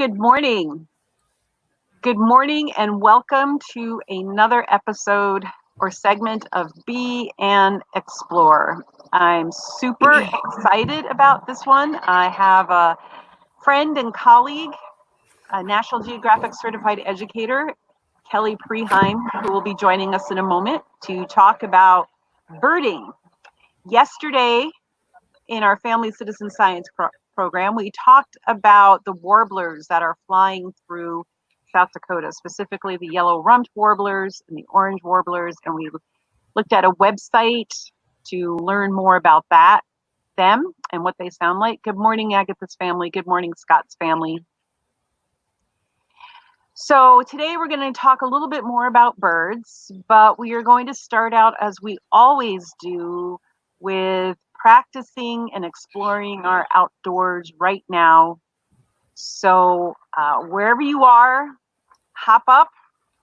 Good morning. Good morning and welcome to another episode or segment of Be and Explore. I'm super excited about this one. I have a friend and colleague, a National Geographic certified educator, Kelly Preheim, who will be joining us in a moment to talk about birding. Yesterday, in our Family Citizen Science program, we talked about the warblers that are flying through South Dakota, specifically the yellow-rumped warblers and the orange warblers, and we looked at a website to learn more about them and what they sound like. Good morning, Agatha's family. Good morning, Scott's family. So today we're going to talk a little bit more about birds, but we are going to start out, as we always do, with practicing and exploring our outdoors right now. So wherever you are, hop up,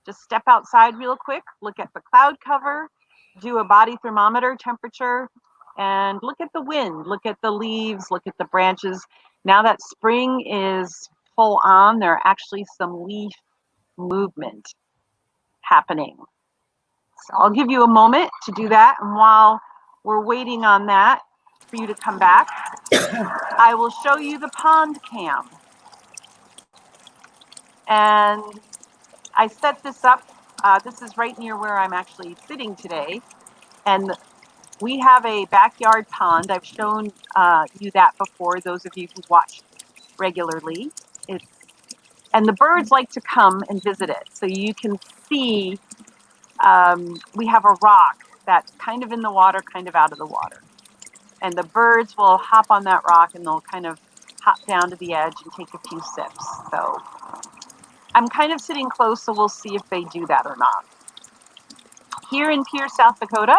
just step outside real quick, look at the cloud cover, do a body thermometer temperature, and look at the wind, look at the leaves, look at the branches. Now that spring is full on, there are actually some leaf movement happening. So I'll give you a moment to do that, and while we're waiting on that for you to come back, I will show you the pond cam. And I set this up, this is right near where I'm actually sitting today, and we have a backyard pond. I've shown you that before, those of you who watch regularly. And the birds like to come and visit it. So you can see we have a rock that's kind of in the water, kind of out of the water. And the birds will hop on that rock and they'll kind of hop down to the edge and take a few sips. So I'm kind of sitting close, so we'll see if they do that or not. Here in Pierce, South Dakota,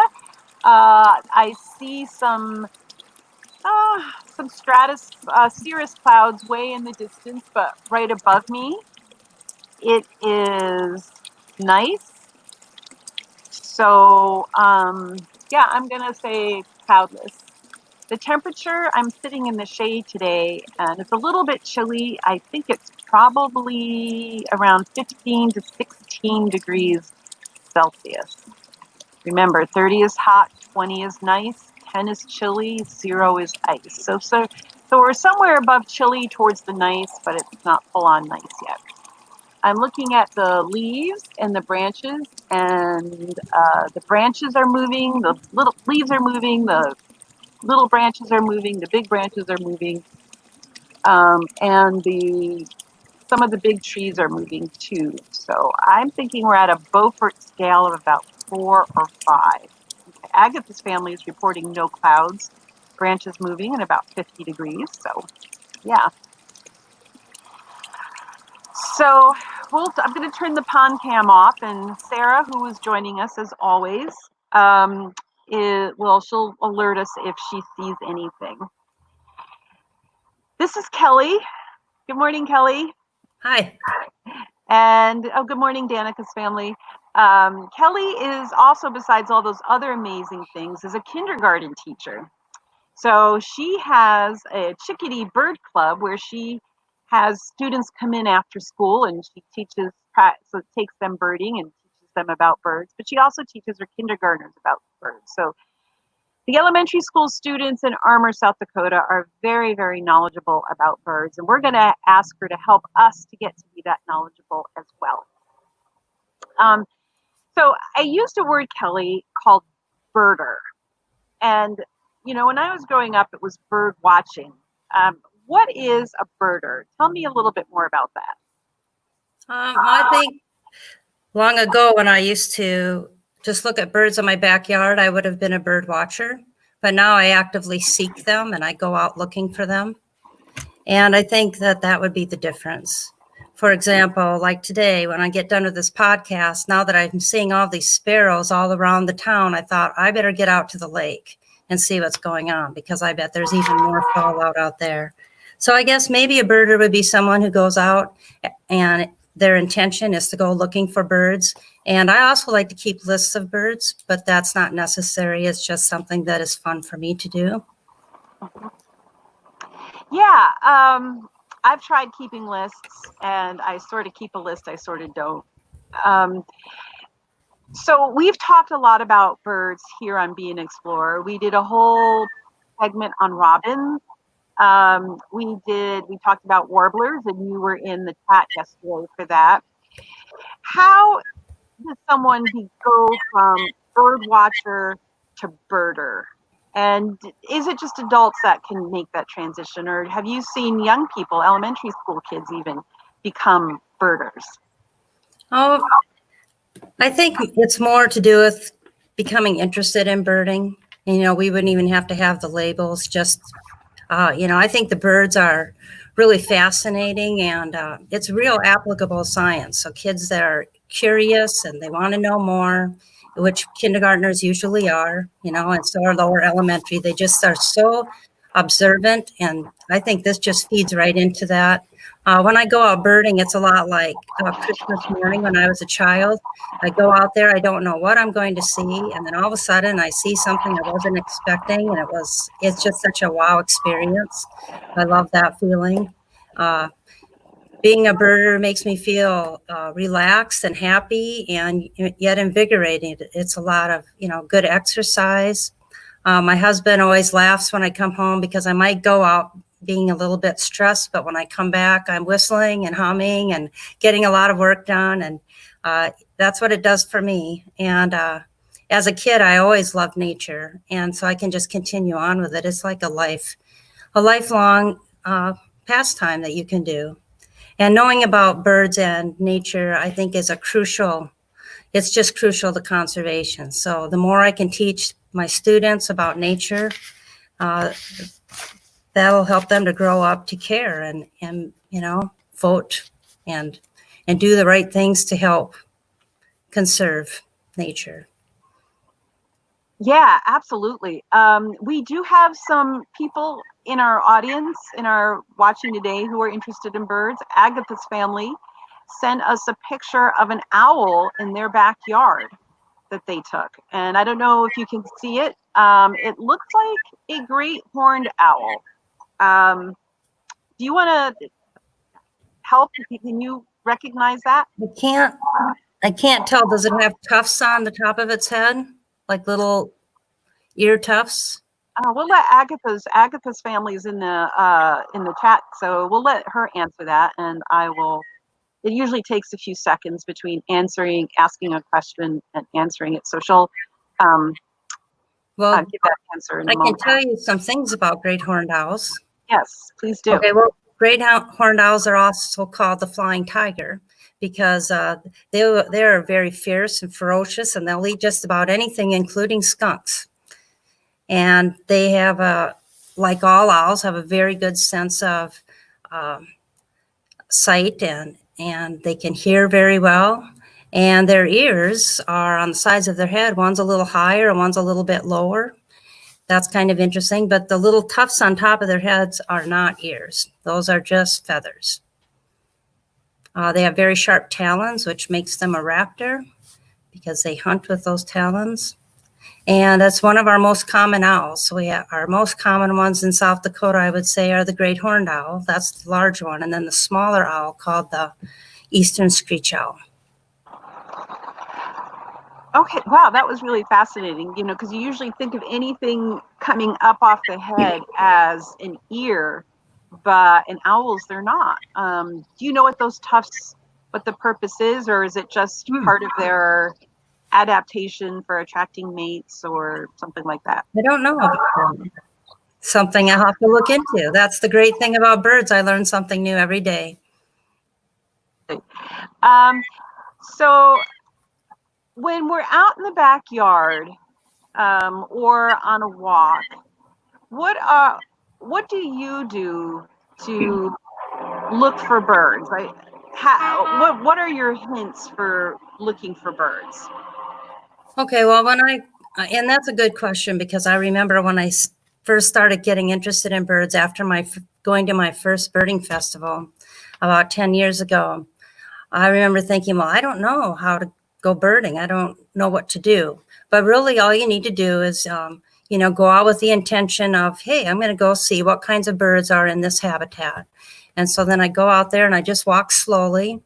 I see some cirrus clouds way in the distance, but right above me, it is nice. So, yeah, I'm going to say cloudless. The temperature, I'm sitting in the shade today, and it's a little bit chilly. I think it's probably around 15 to 16 degrees Celsius. Remember, 30 is hot, 20 is nice, 10 is chilly, 0 is ice. So we're somewhere above chilly towards the nice, but it's not full-on nice yet. I'm looking at the leaves and the branches, and the branches are moving, the little leaves are moving, the little branches are moving, the big branches are moving, and some of the big trees are moving too. So I'm thinking we're at a Beaufort scale of about 4 or 5. Agatha's family is reporting no clouds, branches moving and about 50 degrees. So, yeah. So I'm going to turn the pond cam off, and Sarah, who is joining us as always, she'll alert us if she sees anything. This is Kelly. Good morning, Kelly. Hi. And good morning, Danica's family. Kelly is also, besides all those other amazing things, is a kindergarten teacher. So she has a chickadee bird club where she has students come in after school, and she teaches, so it takes them birding and teaches them about birds, but she also teaches her kindergartners about birds. So the elementary school students in Armour, South Dakota are very, very knowledgeable about birds, and we're going to ask her to help us to get to be that knowledgeable as well. So I used a word, Kelly, called birder. And, you know, when I was growing up, it was bird watching. What is a birder? Tell me a little bit more about that. I think long ago when I used to just look at birds in my backyard, I would have been a bird watcher. But now I actively seek them and I go out looking for them. And I think that would be the difference. For example, like today, when I get done with this podcast, now that I'm seeing all these sparrows all around the town, I thought I better get out to the lake and see what's going on, because I bet there's even more fallout out there. So I guess maybe a birder would be someone who goes out and their intention is to go looking for birds. And I also like to keep lists of birds, but that's not necessary. It's just something that is fun for me to do. Yeah, I've tried keeping lists, and I sort of keep a list, I sort of don't. Um, so we've talked a lot about birds here on Be an Explorer. We did a whole segment on robins. We talked about warblers, and you were in the chat yesterday for that. How does someone go from bird watcher to birder? And is it just adults that can make that transition, or have you seen young people, elementary school kids even, become birders? Oh, I think it's more to do with becoming interested in birding. You know, we wouldn't even have to have the labels, just, you know, I think the birds are really fascinating, and it's real applicable science. So kids that are curious and they want to know more, which kindergartners usually are, you know, and so are lower elementary. They just are so observant, and I think this just feeds right into that. When I go out birding, it's a lot like Christmas morning when I was a child. I go out there, I don't know what I'm going to see, and then all of a sudden I see something I wasn't expecting, and it's just such a wow experience. I love that feeling. Being a birder makes me feel relaxed and happy, and yet invigorating. It's a lot of, you know, good exercise. My husband always laughs when I come home because I might go out being a little bit stressed, but when I come back, I'm whistling and humming and getting a lot of work done. And that's what it does for me. And as a kid, I always loved nature. And so I can just continue on with it. It's like a lifelong pastime that you can do. And knowing about birds and nature, I think it's just crucial to conservation. So the more I can teach my students about nature, that'll help them to grow up to care and you know, vote and do the right things to help conserve nature. Yeah, absolutely. We do have some people in our audience, in our watching today, who are interested in birds. Agatha's family sent us a picture of an owl in their backyard that they took. And I don't know if you can see it. It looks like a great horned owl. Do you want to help? Can you recognize that? I can't tell. Does it have tufts on the top of its head? Like little ear tufts? We'll let Agatha's family is in the chat, so we'll let her answer that, and I will. It usually takes a few seconds between asking a question, and answering it. So she'll well, give that answer in a moment. I can tell you some things about great horned owls. Yes, please do. Okay, well, great horned owls are also called the flying tiger because they're very fierce and ferocious, and they'll eat just about anything, including skunks. And they have like all owls, have a very good sense of sight, and they can hear very well. And their ears are on the sides of their head. One's a little higher and one's a little bit lower. That's kind of interesting. But the little tufts on top of their heads are not ears. Those are just feathers. They have very sharp talons, which makes them a raptor because they hunt with those talons. And that's one of our most common owls. So we have our most common ones in South Dakota, I would say, are the great horned owl. That's the large one. And then the smaller owl called the eastern screech owl. Okay, wow, that was really fascinating, you know, because you usually think of anything coming up off the head as an ear, but in owls, they're not. Do you know what those tufts, what the purpose is, or is it just part of their adaptation for attracting mates or something like that? I don't know. Something I'll have to look into. That's the great thing about birds. I learn something new every day. So when we're out in the backyard or on a walk, what do you do to look for birds? Right? What are your hints for looking for birds? Okay, well, and that's a good question because I remember when I first started getting interested in birds after going to my first birding festival about 10 years ago. I remember thinking, well, I don't know how to go birding. I don't know what to do. But really all you need to do is go out with the intention of, hey, I'm going to go see what kinds of birds are in this habitat. And so then I go out there and I just walk slowly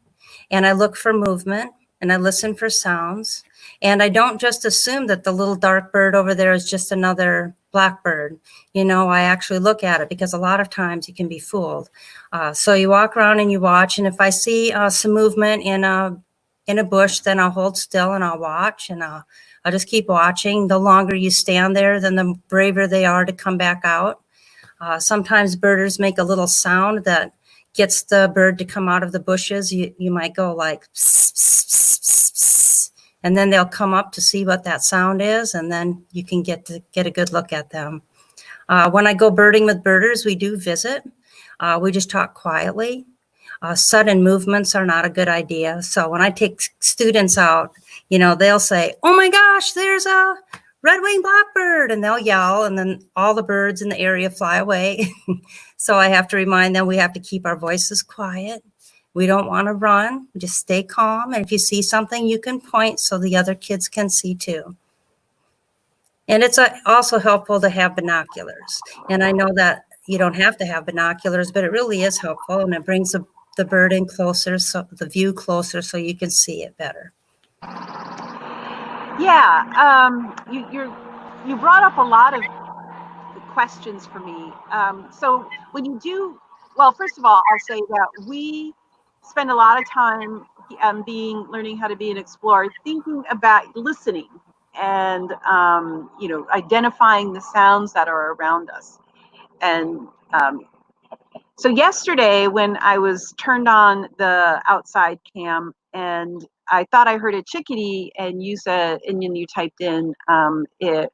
and I look for movement and I listen for sounds. And I don't just assume that the little dark bird over there is just another blackbird. I actually look at it because a lot of times you can be fooled. So you walk around and you watch. And if I see some movement in a bush, then I'll hold still and I'll watch and I'll just keep watching. The longer you stand there, then the braver they are to come back out. Sometimes birders make a little sound that gets the bird to come out of the bushes. You might go like, pss, pss, pss, pss, pss, and then they'll come up to see what that sound is, and then you can get a good look at them. When I go birding with birders, we do visit. We just talk quietly. Sudden movements are not a good idea. So when I take students out, they'll say, oh my gosh, there's a red-winged blackbird, and they'll yell, and then all the birds in the area fly away. So I have to remind them we have to keep our voices quiet. We don't want to run. Just stay calm. And if you see something, you can point so the other kids can see too. And it's also helpful to have binoculars. And I know that you don't have to have binoculars, but it really is helpful, and it brings the bird in closer, so the view closer, so you can see it better. Yeah, you brought up a lot of questions for me. So when you do, well, first of all, I'll say that we spend a lot of time learning how to be an explorer, thinking about listening and identifying the sounds that are around us. And so yesterday when I was turned on the outside cam and I thought I heard a chickadee, and you said, and then you typed in it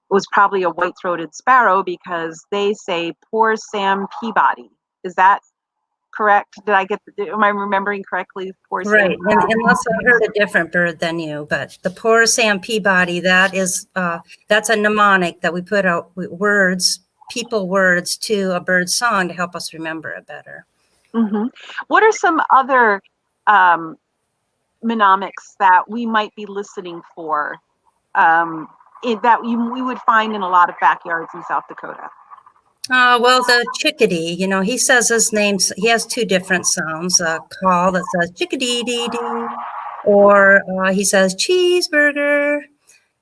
was probably a white-throated sparrow because they say poor Sam Peabody. Is that correct? Am I remembering correctly? Poor Right, Sam Peabody? unless I heard a different bird than you, but the poor Sam Peabody, that's a mnemonic that we put out people words to a bird song to help us remember it better. Mm-hmm. What are some other mnemonics that we might be listening for that we would find in a lot of backyards in South Dakota? Well, the chickadee, he says his name, he has two different sounds, a call that says chickadee-dee-dee, or he says cheeseburger.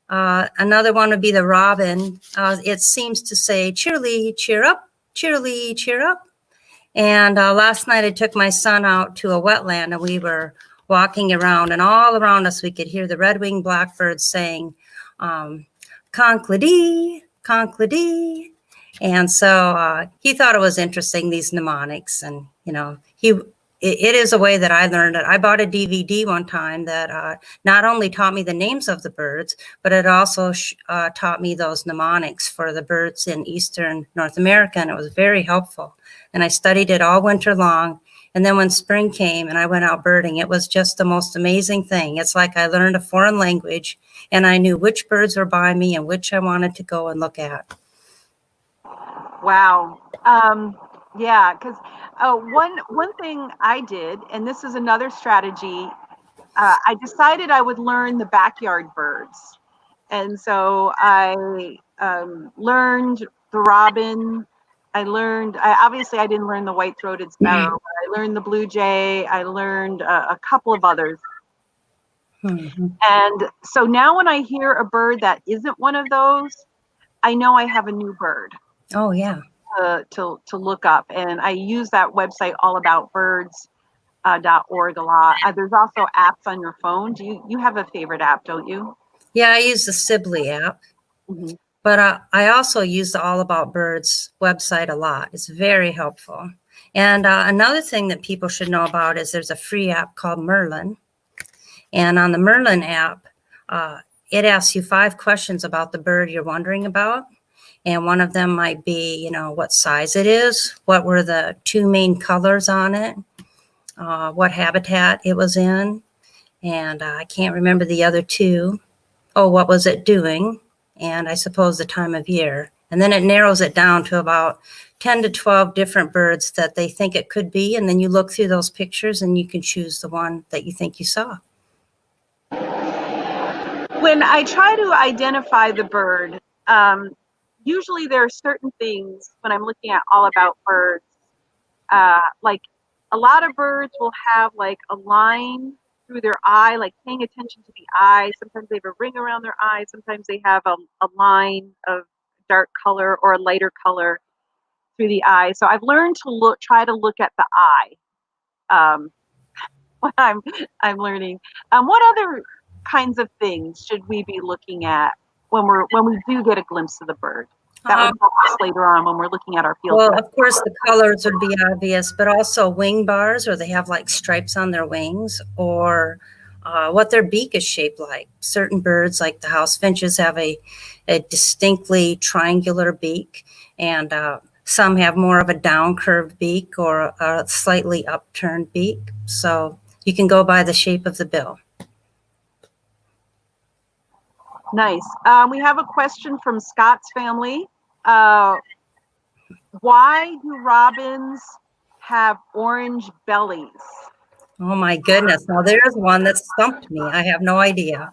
Another one would be the robin. It seems to say cheerily, cheer up, cheerily, cheer up. And last night I took my son out to a wetland and we were walking around, and all around us we could hear the red-winged blackbird saying, conkledy, conkledy. And so he thought it was interesting, these mnemonics. And, it is a way that I learned it. I bought a DVD one time that not only taught me the names of the birds, but it also taught me those mnemonics for the birds in Eastern North America. And it was very helpful. And I studied it all winter long. And then when spring came and I went out birding, it was just the most amazing thing. It's like I learned a foreign language and I knew which birds were by me and which I wanted to go and look at. Wow. Yeah, because one thing I did, and this is another strategy, I decided I would learn the backyard birds. And so I learned the robin. Obviously I didn't learn the white-throated sparrow, but I learned the blue jay. I learned a couple of others. Mm-hmm. And so now when I hear a bird that isn't one of those, I know I have a new bird. Oh, yeah. To look up. And I use that website allaboutbirds.org a lot. There's also apps on your phone. You have a favorite app, don't you? Yeah, I use the Sibley app. Mm-hmm. But I also use the All About Birds website a lot. It's very helpful. And another thing that people should know about is there's a free app called Merlin. And on the Merlin app, it asks you 5 questions about the bird you're wondering about. And one of them might be, what size it is, what were the 2 main colors on it, what habitat it was in, and I can't remember the other 2. Oh, what was it doing? And I suppose the time of year. And then it narrows it down to about 10 to 12 different birds that they think it could be. And then you look through those pictures and you can choose the one that you think you saw. When I try to identify the bird, Usually there are certain things when I'm looking at all about birds, like a lot of birds will have like a line through their eye, like paying attention to the eye. Sometimes they have a ring around their eye. Sometimes they have a line of dark color or a lighter color through the eye. So I've learned to try to look at the eye um, when I'm learning. What other kinds of things should we be looking at when we do get a glimpse of the bird? That would help us later on when we're looking at our field Well, guide. of course, the colors would be obvious, but also wing bars, or they have like stripes on their wings, or what their beak is shaped like. Certain birds, like the house finches, have a distinctly triangular beak, and some have more of a down curved beak or a slightly upturned beak. So you can go by the shape of the bill. Nice. We have a question from Scott's family. Why do robins have orange bellies? Oh my goodness. Now there's one that stumped me. I have no idea.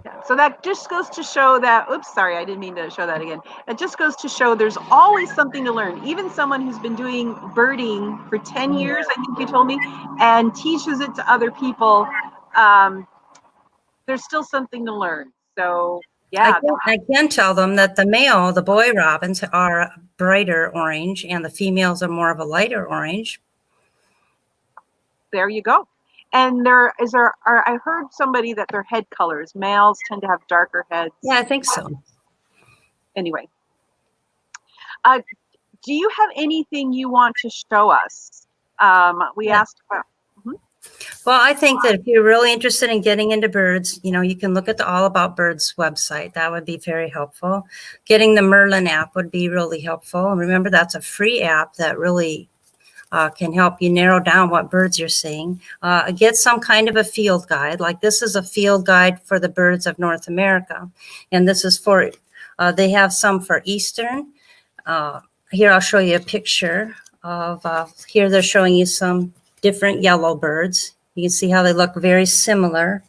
Yeah, so that just goes to show that, oops, sorry, I didn't mean to show that again. It just goes to show there's always something to learn. Even someone who's been doing birding for 10 years, I think you told me, and teaches it to other people, there's still something to learn. So yeah. I can tell them that the boy robins, are brighter orange, and the females are more of a lighter orange. There you go. And I heard somebody that their head colors, males tend to have darker heads. Yeah, I think so. Anyway, do you have anything you want to show us? We asked about. Well, I think that if you're really interested in getting into birds, you can look at the All About Birds website. That would be very helpful. Getting the Merlin app would be really helpful. And remember, that's a free app that really can help you narrow down what birds you're seeing. Get some kind of a field guide. Like this is a field guide for the birds of North America. And this is for, they have some for Eastern. Here, I'll show you a picture of, here they're showing you some different yellow birds. You can see how they look very similar.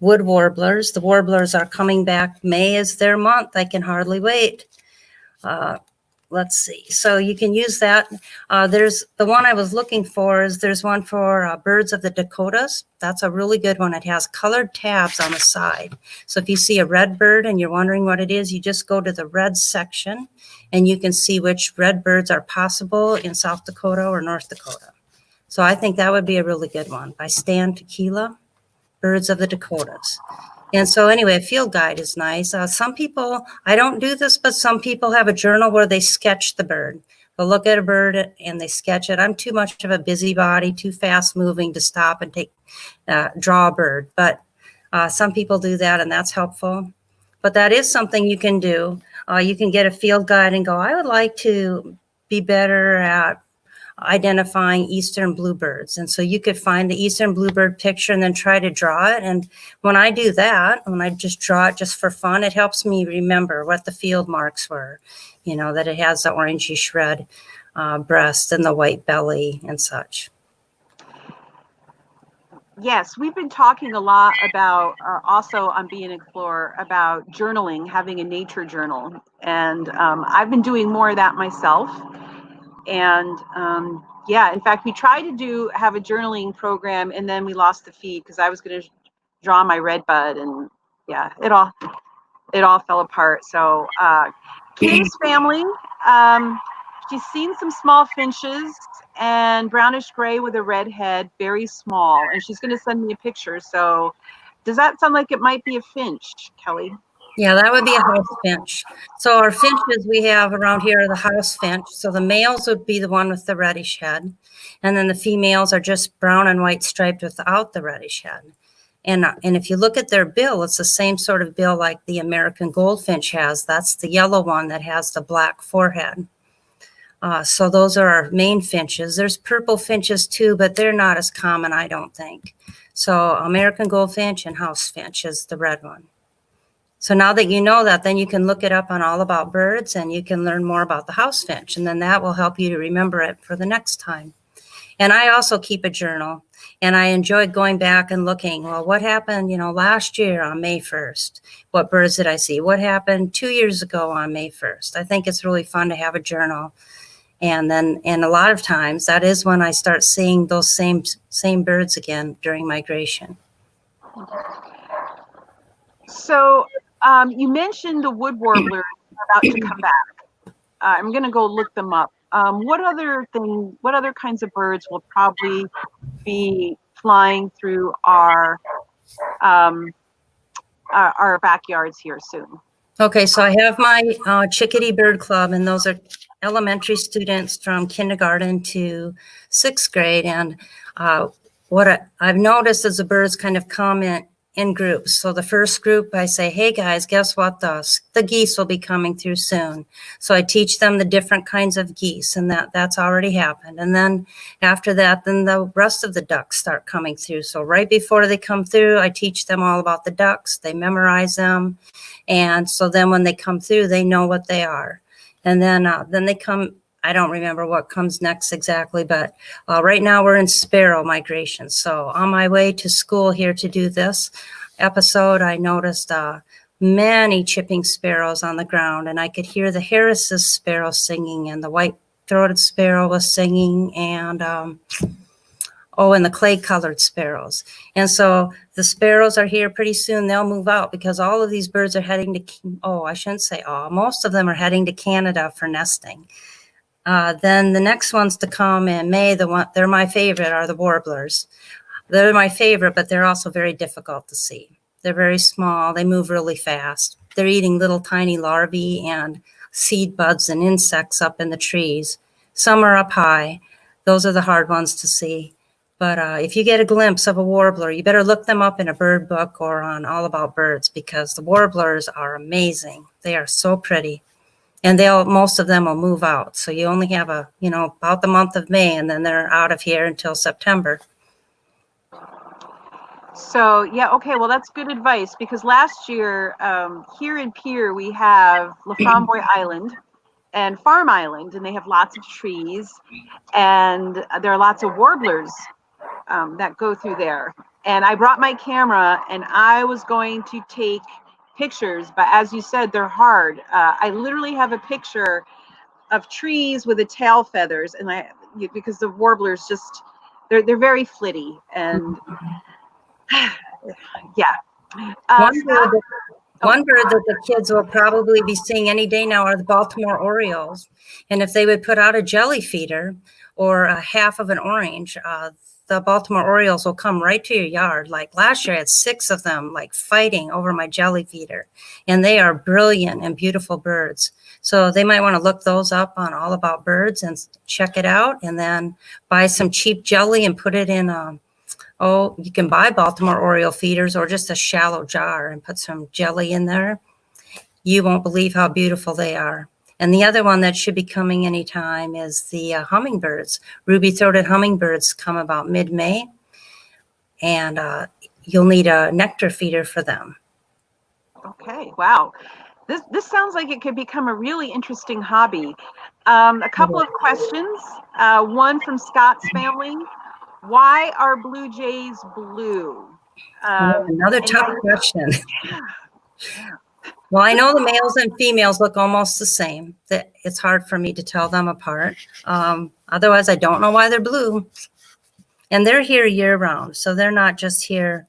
Wood warblers. The warblers are coming back. May is their month. I can hardly wait. Let's see. So you can use that. There's the one I was looking for there's one for birds of the Dakotas. That's a really good one. It has colored tabs on the side. So if you see a red bird and you're wondering what it is, you just go to the red section and you can see which red birds are possible in South Dakota or North Dakota. So I think that would be a really good one by Stan Tequila, Birds of the Dakotas. And so anyway, a field guide is nice. Some people, I don't do this, but some people have a journal where they sketch the bird. They'll look at a bird and they sketch it. I'm too much of a busybody, too fast moving to stop and draw a bird. But some people do that, and that's helpful. But that is something you can do. You can get a field guide and go, I would like to be better at identifying eastern bluebirds. And so you could find the eastern bluebird picture and then try to draw it. And when I do that, when I just draw it just for fun, it helps me remember what the field marks were, that it has the orangish red breast and the white belly and such. Yes, we've been talking a lot about, also on Be an Explorer, about journaling, having a nature journal. And I've been doing more of that myself. And yeah, in fact, we tried to have a journaling program, and then we lost the feed because I was going to draw my red bud, and yeah, it all fell apart. So Kim's family, she's seen some small finches and brownish gray with a red head, very small, and she's going to send me a picture. So does that sound like it might be a finch, Kelly? Yeah, that would be a house finch. So our finches we have around here are the house finch. So the males would be the one with the reddish head. And then the females are just brown and white striped without the reddish head. And if you look at their bill, it's the same sort of bill like the American goldfinch has. That's the yellow one that has the black forehead. So those are our main finches. There's purple finches too, but they're not as common, I don't think. So American goldfinch and house finch is the red one. So now that you know that, then you can look it up on All About Birds and you can learn more about the house finch. And then that will help you to remember it for the next time. And I also keep a journal, and I enjoy going back and looking, well, what happened, last year on May 1st? What birds did I see? What happened 2 years ago on May 1st? I think it's really fun to have a journal. And a lot of times that is when I start seeing those same birds again during migration. So you mentioned the wood warblers are about to come back. I'm going to go look them up. What other kinds of birds will probably be flying through our backyards here soon? Okay, so I have my Chickadee Bird Club, and those are elementary students from kindergarten to 6th grade. And what I've noticed is the birds kind of come in groups. So the first group, I say, hey guys, guess what? The geese will be coming through soon. So I teach them the different kinds of geese, and that's already happened. And then after that, then the rest of the ducks start coming through. So right before they come through, I teach them all about the ducks. They memorize them. And so then when they come through, they know what they are. And then they come, I don't remember what comes next exactly, but right now we're in sparrow migration. So on my way to school here to do this episode, I noticed many chipping sparrows on the ground, and I could hear the Harris's sparrow singing, and the white-throated sparrow was singing, and and the clay-colored sparrows. And so the sparrows are here pretty soon. They'll move out because all of these birds are heading to, I shouldn't say all, most of them are heading to Canada for nesting. Then the next ones to come in May, they're my favorite, are the warblers. They're my favorite, but they're also very difficult to see. They're very small. They move really fast. They're eating little tiny larvae and seed buds and insects up in the trees. Some are up high. Those are the hard ones to see. But if you get a glimpse of a warbler, you better look them up in a bird book or on All About Birds, because the warblers are amazing. They are so pretty. And most of them will move out. So you only have about the month of May, and then they're out of here until September. So, yeah, okay, well, that's good advice, because last year here in Pierre, we have La Framboise Island and Farm Island, and they have lots of trees, and there are lots of warblers that go through there. And I brought my camera, and I was going to take pictures, but as you said, they're hard. I literally have a picture of trees with the tail feathers, and because the warblers they're very flitty, and yeah. One bird that the kids will probably be seeing any day now are the Baltimore Orioles. And if they would put out a jelly feeder or a half of an orange, the Baltimore Orioles will come right to your yard. Like last year, I had 6 of them fighting over my jelly feeder. And they are brilliant and beautiful birds. So they might want to look those up on All About Birds and check it out, and then buy some cheap jelly and put it in you can buy Baltimore Oriole feeders or just a shallow jar and put some jelly in there. You won't believe how beautiful they are. And the other one that should be coming anytime is the hummingbirds. Ruby-throated hummingbirds come about mid-May, and you'll need a nectar feeder for them. Okay, wow. This sounds like it could become a really interesting hobby. A couple of questions. One from Scott's family. Why are blue jays blue? Another tough question. Well, I know the males and females look almost the same. That it's hard for me to tell them apart. Otherwise, I don't know why they're blue. And they're here year round. So they're not just here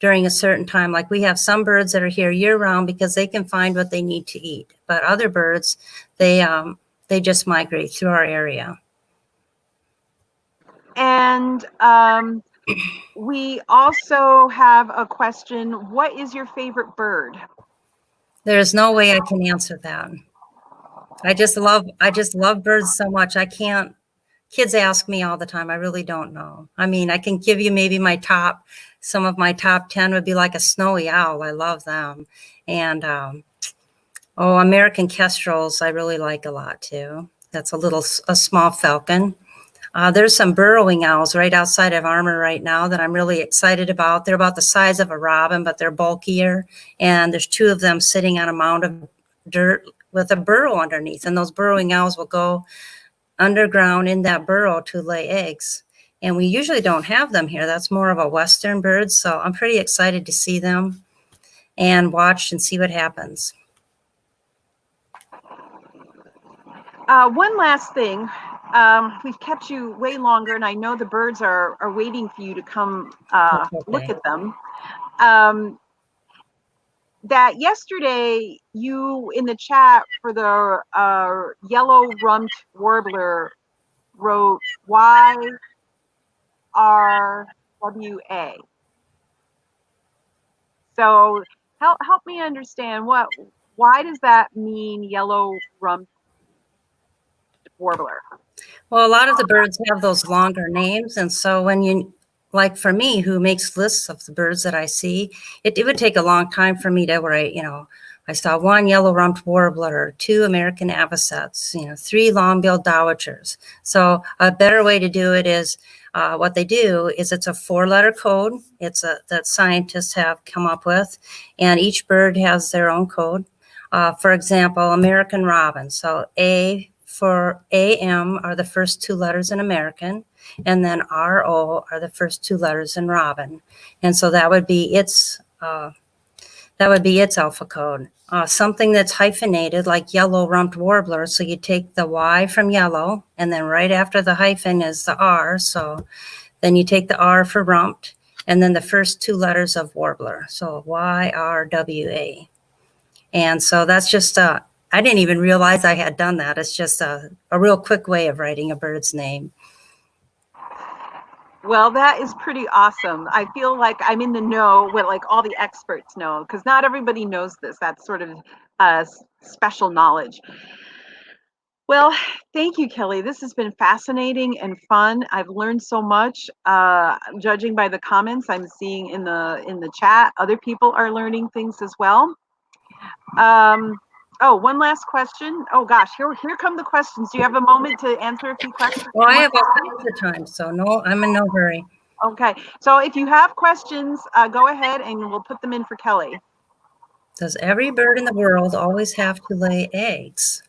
during a certain time. Like we have some birds that are here year round because they can find what they need to eat. But other birds, they just migrate through our area. And we also have a question. What is your favorite bird? There's no way I can answer that. I just love birds so much. Kids ask me all the time. I really don't know. I mean, I can give you maybe some of my top 10 would be like a snowy owl. I love them. And, American kestrels, I really like a lot too. That's a small falcon. There's some burrowing owls right outside of Armour right now that I'm really excited about. They're about the size of a robin, but they're bulkier. And there's 2 of them sitting on a mound of dirt with a burrow underneath. And those burrowing owls will go underground in that burrow to lay eggs. And we usually don't have them here. That's more of a Western bird. So I'm pretty excited to see them and watch and see what happens. One last thing. We've kept you way longer, and I know the birds are waiting for you to come look at them. That yesterday you in the chat for the yellow-rumped warbler wrote YRWA. So help me understand why does that mean yellow-rumped warbler? Well, a lot of the birds have those longer names. And so when you, like for me, who makes lists of the birds that I see, it would take a long time for me to write, I saw 1 yellow-rumped warbler, 2 American avocets, 3 long-billed dowagers. So a better way to do it is what they do is it's a 4-letter code. It's that scientists have come up with, and each bird has their own code. For example, American robin. So A for AM are the first 2 letters in American, and then RO are the first 2 letters in robin. And so that would be its alpha code. Something that's hyphenated like yellow-rumped warbler. So you take the Y from yellow, and then right after the hyphen is the R. So then you take the R for rumped, and then the first 2 letters of warbler. So YRWA. And so that's just I didn't even realize I had done that. It's just a real quick way of writing a bird's name. Well, that is pretty awesome. I feel like I'm in the know what like all the experts know, because not everybody knows this. That's sort of special knowledge. Well, thank you, Kelly. This has been fascinating and fun. I've learned so much. Judging by the comments I'm seeing in the chat, other people are learning things as well. Oh, one last question. Oh gosh, here come the questions. Do you have a moment to answer a few questions? Well, I have all kinds of time, so no, I'm in no hurry. Okay, so if you have questions, go ahead and we'll put them in for Kelly. Does every bird in the world always have to lay eggs?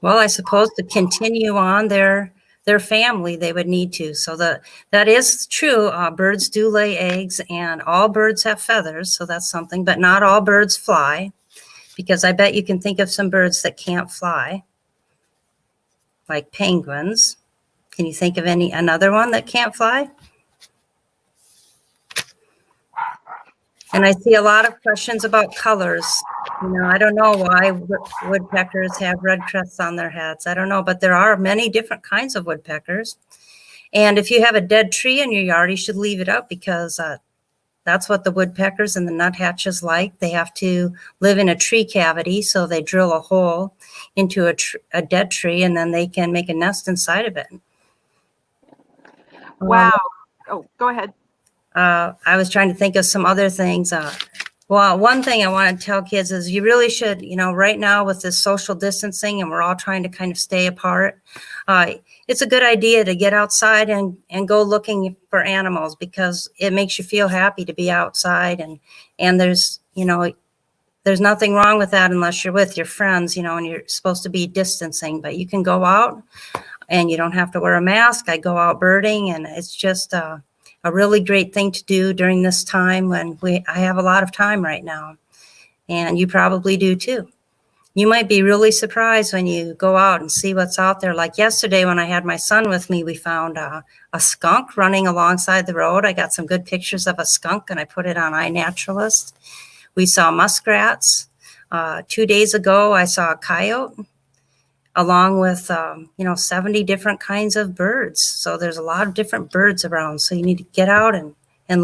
Well, I suppose to continue on their family, they would need to. So that is true. Birds do lay eggs, and all birds have feathers, so that's something. But not all birds fly, because I bet you can think of some birds that can't fly, like penguins. Can you think of another one that can't fly? And I see a lot of questions about colors. I don't know why woodpeckers have red crests on their heads. I don't know, but there are many different kinds of woodpeckers. And if you have a dead tree in your yard, you should leave it up, because that's what the woodpeckers and the nuthatches like. They have to live in a tree cavity, so they drill a hole into a dead tree, and then they can make a nest inside of it. Wow. Oh, go ahead. I was trying to think of some other things. Well, one thing I want to tell kids is you really should, right now with this social distancing and we're all trying to kind of stay apart, it's a good idea to get outside and go looking for animals, because it makes you feel happy to be outside. And there's nothing wrong with that unless you're with your friends, and you're supposed to be distancing, but you can go out and you don't have to wear a mask. I go out birding, and it's just a really great thing to do during this time when I have a lot of time right now, and you probably do too. You might be really surprised when you go out and see what's out there. Like yesterday when I had my son with me, we found a skunk running alongside the road. I got some good pictures of a skunk and I put it on iNaturalist. We saw muskrats. 2 days ago, I saw a coyote, along with 70 different kinds of birds. So there's a lot of different birds around. So you need to get out and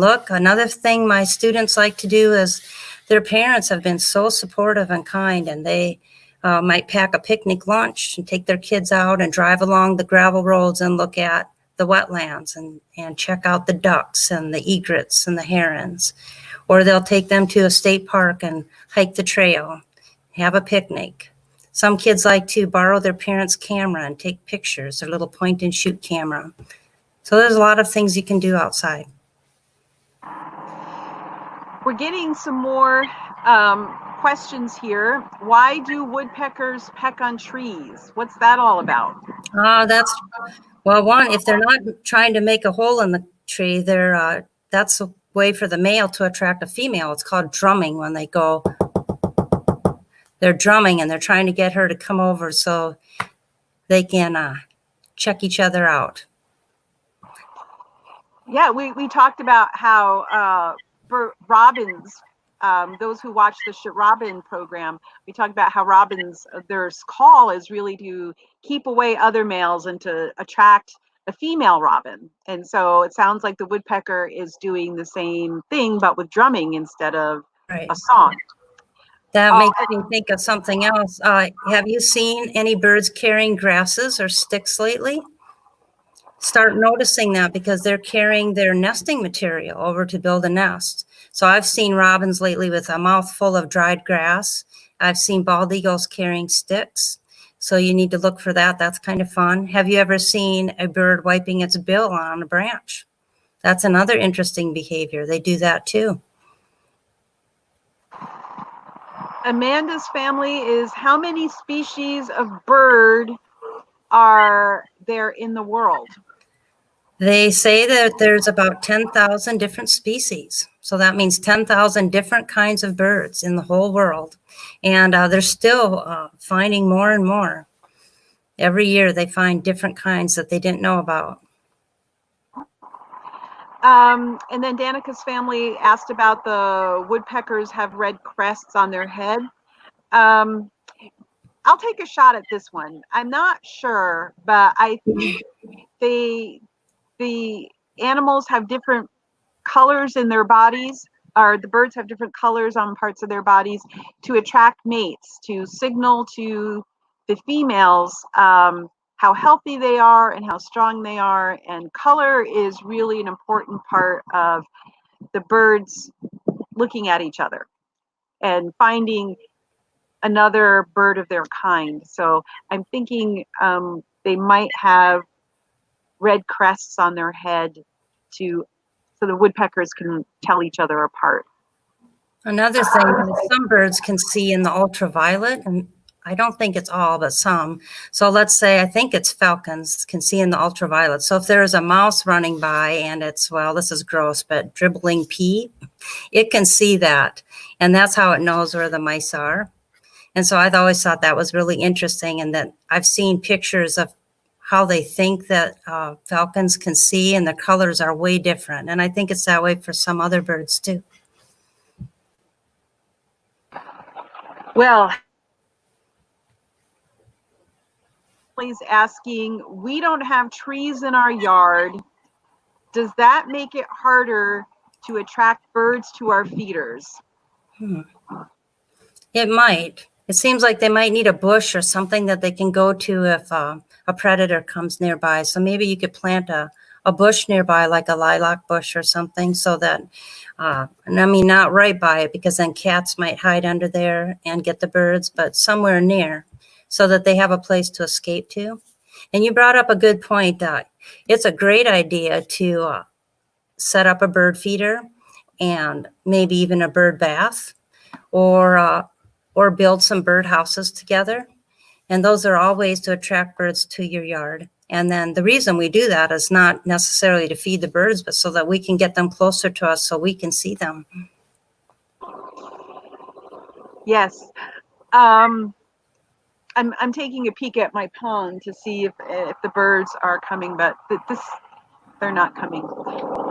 look. Another thing my students like to do is their parents have been so supportive and kind, and they might pack a picnic lunch and take their kids out and drive along the gravel roads and look at the wetlands and check out the ducks and the egrets and the herons. Or they'll take them to a state park and hike the trail, have a picnic. Some kids like to borrow their parents' camera and take pictures, their little point and shoot camera. So there's a lot of things you can do outside. We're getting some more questions here. Why do woodpeckers peck on trees? What's that all about? That's Well, one, if they're not trying to make a hole in the tree, that's a way for the male to attract a female. It's called drumming. When they go, they're drumming and they're trying to get her to come over so they can check each other out. Yeah, we talked about how robins, those who watch the Robin program, we talked about how robins, their call is really to keep away other males and to attract a female robin. And so it sounds like the woodpecker is doing the same thing, but with drumming instead of Right. a song. That makes me think of something else. Have you seen any birds carrying grasses or sticks lately? Start noticing that, because they're carrying their nesting material over to build a nest. So I've seen robins lately with a mouthful of dried grass. I've seen bald eagles carrying sticks. So you need to look for that. That's kind of fun. Have you ever seen a bird wiping its bill on a branch? That's another interesting behavior. They do that too. Amanda's family is, how many species of bird are there in the world? They say that there's about 10,000 different species. So that means 10,000 different kinds of birds in the whole world. And they're still finding more and more. Every year they find different kinds that they didn't know about. And then Danica's family asked about the woodpeckers have red crests on their head. I'll take a shot at this one. I'm not sure, but I think the animals have different colors in their bodies, or the birds have different colors on parts of their bodies to attract mates, to signal to the females how healthy they are and how strong they are. And color is really an important part of the birds looking at each other and finding another bird of their kind. So I'm thinking they might have red crests on their head so the woodpeckers can tell each other apart. Another thing is some birds can see in the ultraviolet, and I don't think it's all, but some. So let's say, I think it's falcons can see in the ultraviolet. So if there's a mouse running by and it's, well, this is gross, but dribbling pee, it can see that. And that's how it knows where the mice are. And so I've always thought that was really interesting, and that I've seen pictures of how they think that falcons can see, and the colors are way different. And I think it's that way for some other birds too. Well, he's asking, we don't have trees in our yard. Does that make it harder to attract birds to our feeders? It might. It seems like they might need a bush or something that they can go to if a predator comes nearby. So maybe you could plant a bush nearby, like a lilac bush or something, so that, and I mean, not right by it, because then cats might hide under there and get the birds, but somewhere near, so that they have a place to escape to. And you brought up a good point. It's a great idea to set up a bird feeder and maybe even a bird bath, or build some bird houses together. And those are all ways to attract birds to your yard. And then the reason we do that is not necessarily to feed the birds, but so that we can get them closer to us so we can see them. Yes. I'm taking a peek at my pond to see if the birds are coming, but they're not coming,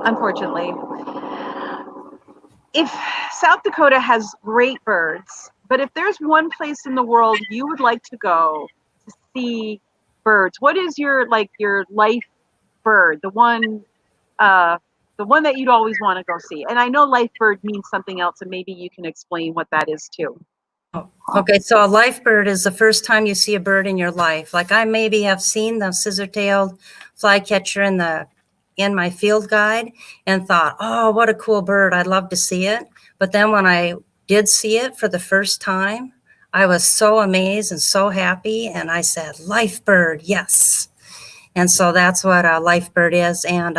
unfortunately. If South Dakota has great birds, but if there's one place in the world you would like to go to see birds, what is your life bird, the one that you'd always want to go see? And I know life bird means something else, and maybe you can explain what that is too. Okay, so a life bird is the first time you see a bird in your life. Like I maybe have seen the scissor-tailed flycatcher in my field guide and thought, oh, what a cool bird, I'd love to see it. But then when I did see it for the first time, I was so amazed and so happy, and I said, life bird, yes. And so that's what a life bird is. And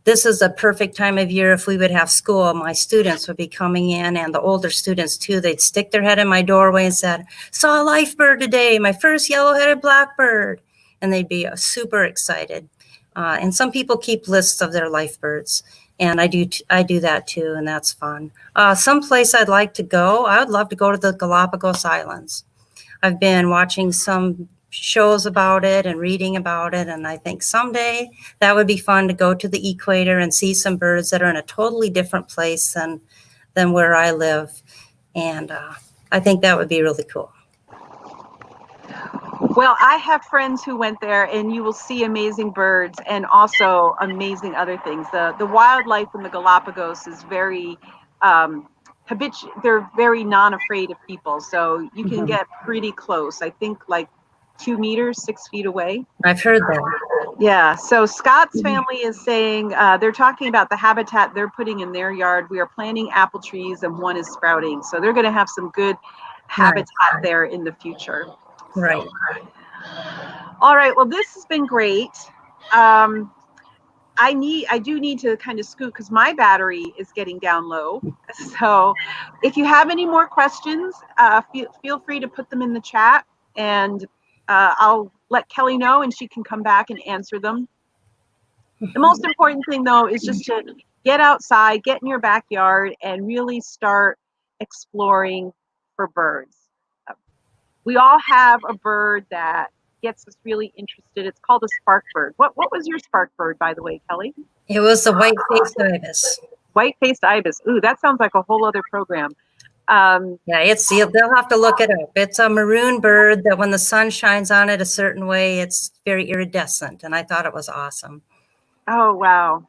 this is a perfect time of year. If we would have school, my students would be coming in, and the older students too. They'd stick their head in my doorway and said, saw a life bird today, my first yellow-headed blackbird. and they'd be super excited. And some people keep lists of their life birds, and I do that too, and that's fun. Someplace I'd like to go, I would love to go to the Galapagos Islands. I've been watching some shows about it and reading about it, and I think someday that would be fun to go to the equator and see some birds that are in a totally different place than where I live. And I think that would be really cool. Well, I have friends who went there, and you will see amazing birds and also amazing other things. The wildlife in the Galapagos is very they're very non-afraid of people, so you can get pretty close. I think like 2 meters, 6 feet away. I've heard that. Yeah. So Scott's family is saying they're talking about the habitat they're putting in their yard. We are planting apple trees, and one is sprouting, so they're going to have some good habitat there in the future. Right. So, all right. Well, this has been great. I do need to kind of scoot because my battery is getting down low. So if you have any more questions, feel free to put them in the chat, and I'll let Kelly know, and she can come back and answer them. The most important thing, though, is just to get outside, get in your backyard, and really start exploring for birds. We all have a bird that gets us really interested. It's called a spark bird. What was your spark bird, by the way, Kelly? It was the white-faced ibis. White-faced ibis. Ooh, that sounds like a whole other program. Yeah, they'll have to look it up. It's a maroon bird that when the sun shines on it a certain way, it's very iridescent, and I thought it was awesome. Oh, wow.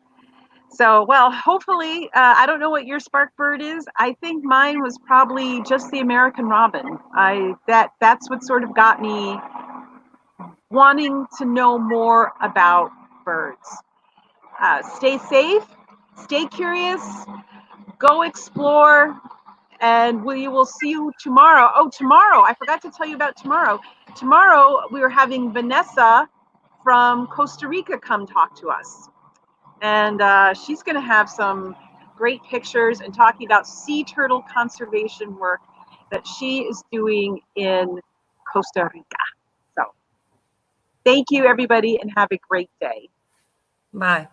So, well, hopefully, I don't know what your spark bird is. I think mine was probably just the American robin. That's what sort of got me wanting to know more about birds. Stay safe, stay curious, go explore, and we will see you tomorrow. Oh, tomorrow, I forgot to tell you about tomorrow. Tomorrow, we are having Vanessa from Costa Rica come talk to us. And she's going to have some great pictures and talking about sea turtle conservation work that she is doing in Costa Rica. So thank you, everybody, and have a great day. Bye.